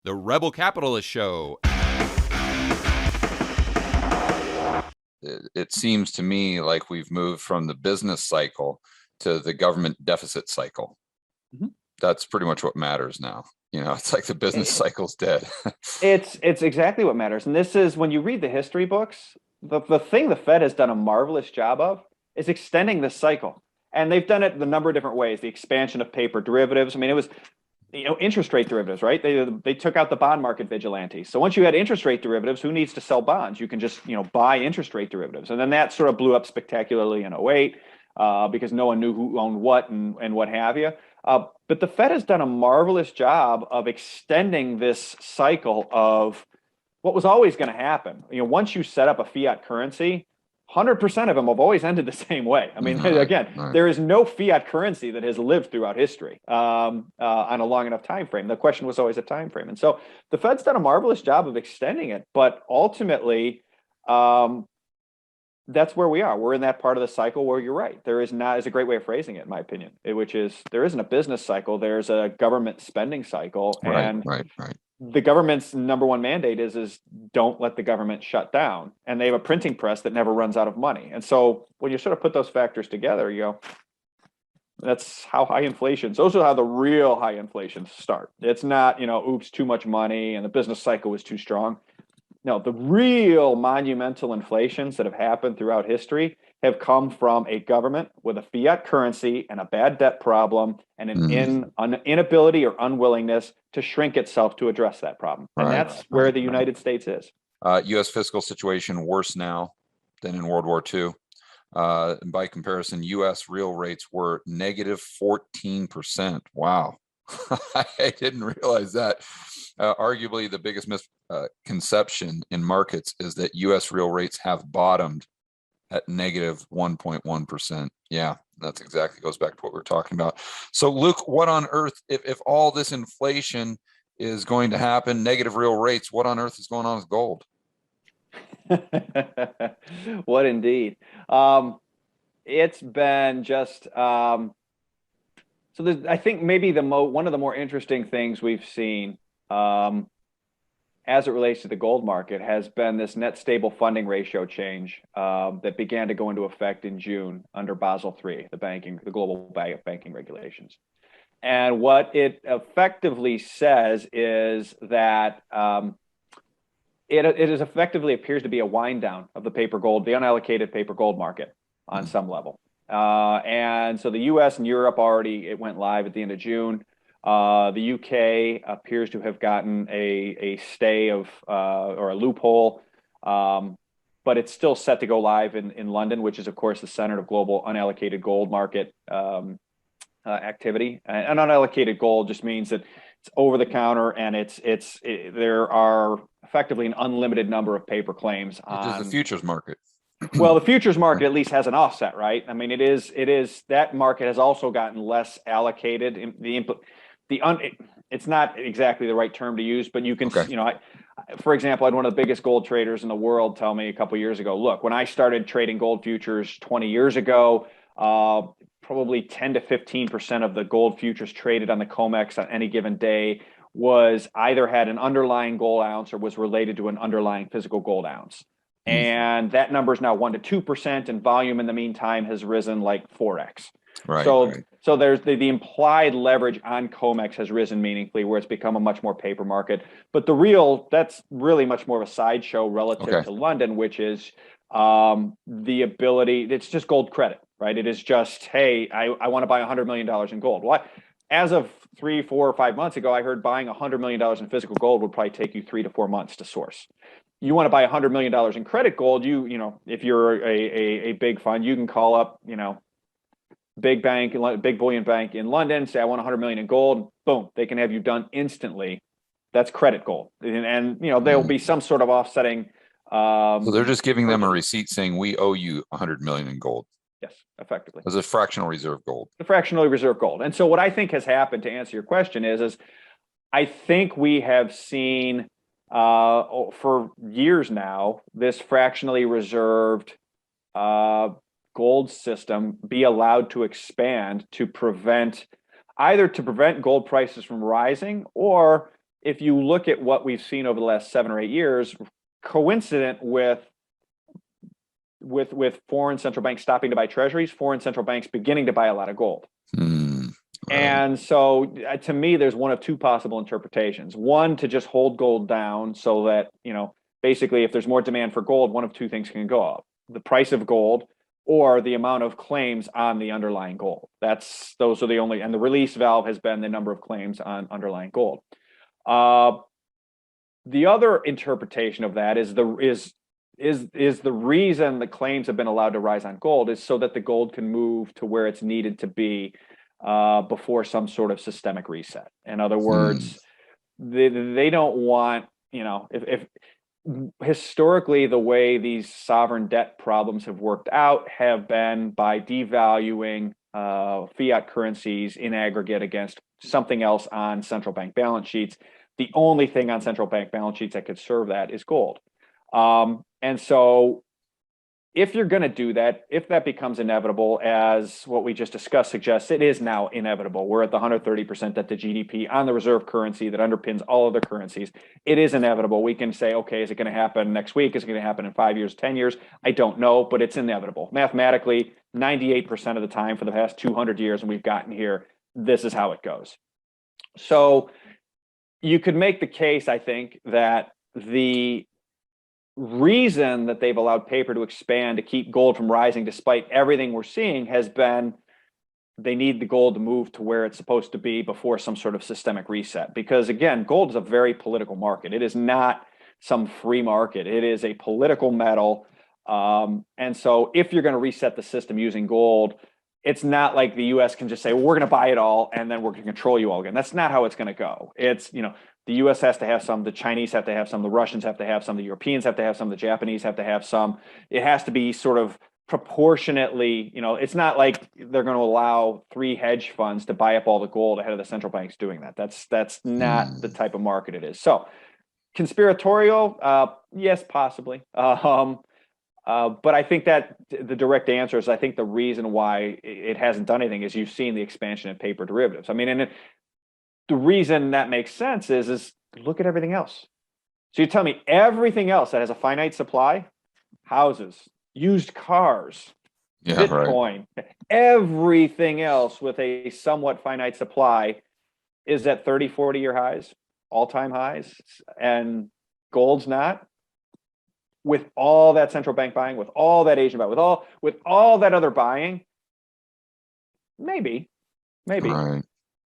The Rebel Capitalist Show. It seems to me like we've moved from the business cycle to the government deficit cycle. Mhm. That's pretty much what matters now. It's like the business cycle's dead. It's exactly what matters. And this is when you read the history books, the thing the Fed has done a marvelous job of is extending this cycle. And they've done it in a number of different ways. The expansion of paper derivatives. I mean, it was interest rate derivatives, right? They took out the bond market vigilante. So once you had interest rate derivatives, who needs to sell bonds? You can just buy interest rate derivatives, and then that sort of blew up spectacularly in '08 because no one knew who owned what and what have you. But the Fed has done a marvelous job of extending this cycle of what was always going to happen. Once you set up a fiat currency, 100% of them have always ended the same way. I mean, again, Right. there is no fiat currency that has lived throughout history on a long enough time frame. The question was always a time frame, and so the Fed's done a marvelous job of extending it. But ultimately, that's where we are. We're in that part of the cycle where you're right. There is not is a great way of phrasing it, in my opinion, which is there isn't a business cycle. There's a government spending cycle, and Right. the government's number one mandate is don't let the government shut down. And they have a printing press that never runs out of money. And so when you sort of put those factors together, that's how high inflation. Those are how the real high inflations start. It's not, oops, too much money and the business cycle was too strong. No, the real monumental inflations that have happened throughout history have come from a government with a fiat currency and a bad debt problem and an inability or unwillingness to shrink itself to address that problem. And that's where the United States is. U.S. fiscal situation worse now than in World War II. By comparison, U.S. real rates were negative 14%. Wow. I didn't realize that. Arguably, the biggest misconception in markets is that U.S. real rates have bottomed at negative 1.1%. Yeah, that's exactly goes back to what we were talking about. So, Luke, what on earth, if all this inflation is going to happen, negative real rates, what on earth is going on with gold? What indeed. It's been just so I think maybe one of the more interesting things we've seen as it relates to the gold market has been this net stable funding ratio change that began to go into effect in June under Basel III, the global banking regulations. And what it effectively says is that it is effectively appears to be a wind down of the unallocated paper gold market on some level. And so the U.S. and Europe it went live at the end of June. The UK appears to have gotten a stay of or a loophole, but it's still set to go live in London, which is of course the center of global unallocated gold market activity. And unallocated gold just means that it's over the counter and there are effectively an unlimited number of paper claims on the futures market. Well, the futures market at least has an offset, right? I mean, it is that market has also gotten less allocated. It's not exactly the right term to use, but you can, for example, I had one of the biggest gold traders in the world tell me a couple of years ago, look, when I started trading gold futures 20 years ago, probably 10 to 15% of the gold futures traded on the COMEX on any given day was either had an underlying gold ounce or was related to an underlying physical gold ounce. And that number is now 1 to 2%, and volume in the meantime has risen like 4x. So there's the implied leverage on COMEX has risen meaningfully, where it's become a much more paper market. But that's really much more of a sideshow relative to London, which is the ability. It's just gold credit, right? It is just, hey, I want to buy $100 million in gold. Well, as of 3, 4, or 5 months ago, I heard buying $100 million in physical gold would probably take you 3 to 4 months to source. You want to buy $100 million in credit gold, if you're a big fund, you can call up, big bullion bank in London, say I want 100 million in gold, boom, they can have you done instantly. That's credit gold. And there'll be some sort of offsetting. So they're just giving them a receipt saying we owe you 100 million in gold. Yes, effectively. As a fractional reserve gold. The fractionally reserved gold. And so what I think has happened, to answer your question, is I think we have seen for years now this fractionally reserved gold system be allowed to expand to prevent gold prices from rising or if you look at what we've seen over the last 7 or 8 years, coincident with foreign central banks stopping to buy treasuries, foreign central banks beginning to buy a lot of gold. Right. And so to me, there's one of two possible interpretations. One, to just hold gold down so that, basically if there's more demand for gold, one of two things can go up: the price of gold or the amount of claims on the underlying gold. Those are the only, and the release valve has been the number of claims on underlying gold. The other interpretation of that is the reason the claims have been allowed to rise on gold is so that the gold can move to where it's needed to be before some sort of systemic reset. In other words, they don't want, if historically the way these sovereign debt problems have worked out have been by devaluing fiat currencies in aggregate against something else on central bank balance sheets. The only thing on central bank balance sheets that could serve that is gold. And so if you're going to do that, if that becomes inevitable, as what we just discussed suggests, it is now inevitable. We're at the 130% debt to GDP on the reserve currency that underpins all other currencies. It is inevitable. We can say, okay, is it going to happen next week? Is it going to happen in 5 years, 10 years? I don't know, but it's inevitable. Mathematically, 98% of the time for the past 200 years, and we've gotten here, this is how it goes. So you could make the case, I think, that the reason that they've allowed paper to expand to keep gold from rising despite everything we're seeing has been they need the gold to move to where it's supposed to be before some sort of systemic reset. Because again, gold is a very political market. It is not some free market. It is a political metal. And so if you're going to reset the system using gold, it's not like the US can just say, well, we're going to buy it all and then we're going to control you all again. That's not how it's going to go. It's, the US has to have some, the Chinese have to have some, the Russians have to have some, the Europeans have to have some, the Japanese have to have some. It has to be sort of proportionately, it's not like they're going to allow 3 hedge funds to buy up all the gold ahead of the central banks doing that. That's not the type of market it is. So conspiratorial, yes, possibly. But I think that the direct answer is I think the reason why it hasn't done anything is you've seen the expansion of paper derivatives. I mean, and the reason that makes sense is look at everything else. So you tell me everything else that has a finite supply, houses, used cars, Bitcoin, everything else with a somewhat finite supply is at 30, 40-year highs, all-time highs, and gold's not. With all that central bank buying, with all that Asian buying, with all that other buying, maybe, Right.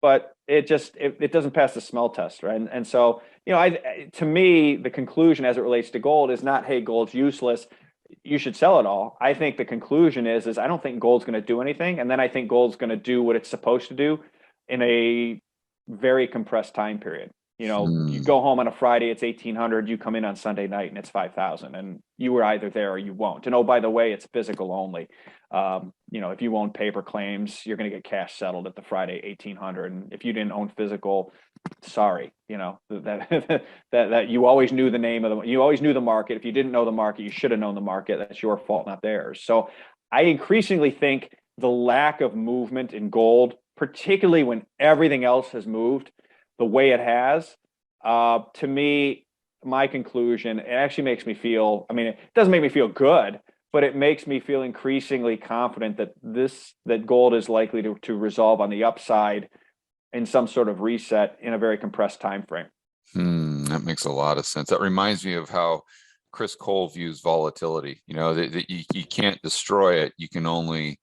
but it doesn't pass the smell test, right? And so, to me, the conclusion as it relates to gold is not, hey, gold's useless, you should sell it all. I think the conclusion is I don't think gold's going to do anything, and then I think gold's going to do what it's supposed to do in a very compressed time period. You go home on a Friday, it's 1,800. You come in on Sunday night and it's 5,000, and you were either there or you won't. And oh, by the way, it's physical only. If you own paper claims, you're going to get cash settled at the Friday 1,800. And if you didn't own physical, sorry, that you always knew the name of you always knew the market. If you didn't know the market, you should have known the market. That's your fault, not theirs. So I increasingly think the lack of movement in gold, particularly when everything else has moved the way it has, to me, my conclusion, it actually makes me feel, it doesn't make me feel good, but it makes me feel increasingly confident that gold is likely to resolve on the upside in some sort of reset in a very compressed time frame. That makes a lot of sense. That reminds me of how Chris Cole views volatility. That you can't destroy it. You can only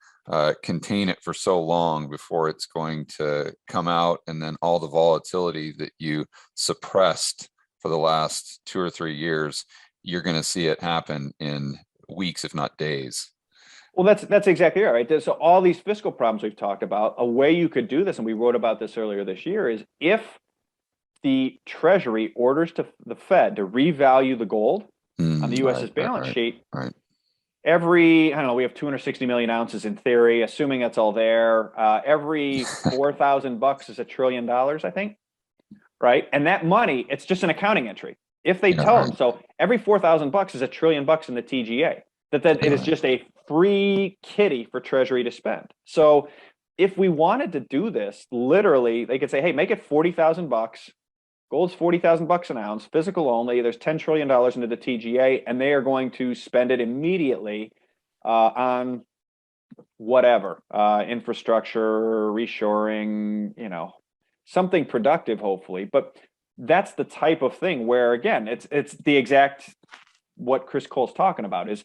contain it for so long before it's going to come out, and then all the volatility that you suppressed for the last 2 or 3 years, you're going to see it happen in weeks, if not days. Well, that's exactly right. So all these fiscal problems we've talked about, a way you could do this, and we wrote about this earlier this year, is if the Treasury orders to the Fed to revalue the gold on the US's balance sheet. Right. Every, we have 260 million ounces in theory, assuming that's all there. Every $4,000 is $1 trillion, I think. Right. And that money, it's just an accounting entry. If they tell them, so every $4,000 is $1 trillion in the TGA, that it is just a free kitty for Treasury to spend. So if we wanted to do this, literally, they could say, hey, make it $40,000, Gold's $40,000 an ounce, physical only. There's $10 trillion into the TGA, and they are going to spend it immediately on whatever, infrastructure, reshoring, something productive, hopefully. But that's the type of thing where, again, it's the exact what Chris Cole's talking about is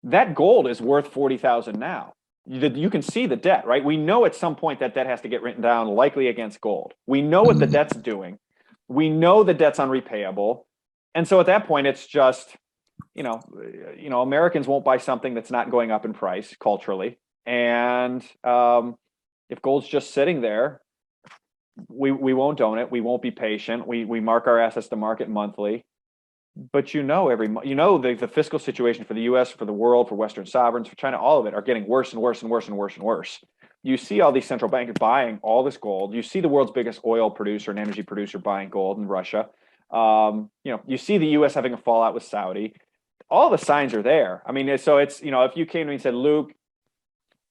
that gold is worth 40,000 now. You can see the debt, right? We know at some point that debt has to get written down, likely against gold. We know what the debt's doing. We know the debt's unrepayable. And so at that point, it's just, Americans won't buy something that's not going up in price culturally. And if gold's just sitting there, we won't own it. We won't be patient. We mark our assets to market monthly. But every month, the fiscal situation for the U.S., for the world, for Western sovereigns, for China, all of it are getting worse and worse and worse and worse and worse. You see all these central bankers buying all this gold. You see the world's biggest oil producer and energy producer buying gold in Russia. You see the U.S. having a fallout with Saudi. All the signs are there. I mean, so it's, if you came to me and said, Luke,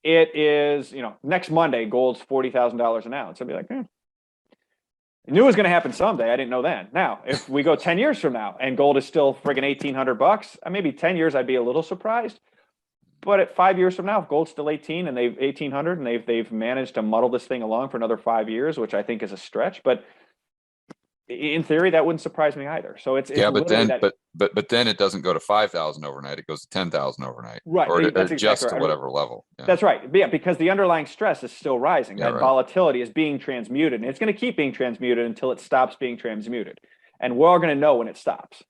it is, next Monday, gold's $40,000 an ounce, I'd be like, I knew it was going to happen someday. I didn't know then. Now, if we go 10 years from now and gold is still friggin' $1,800, maybe 10 years, I'd be a little surprised. But at 5 years from now, if gold's still 18 and they've 1,800 and they've managed to muddle this thing along for another 5 years, which I think is a stretch, but in theory, that wouldn't surprise me either. So it's but then it doesn't go to 5,000 overnight. It goes to 10,000 overnight, right? Or that's adjust exactly to right. whatever level. Yeah. That's right. Yeah, because the underlying stress is still rising. Yeah, that right. volatility is being transmuted, and it's going to keep being transmuted until it stops being transmuted. And we're all going to know when it stops.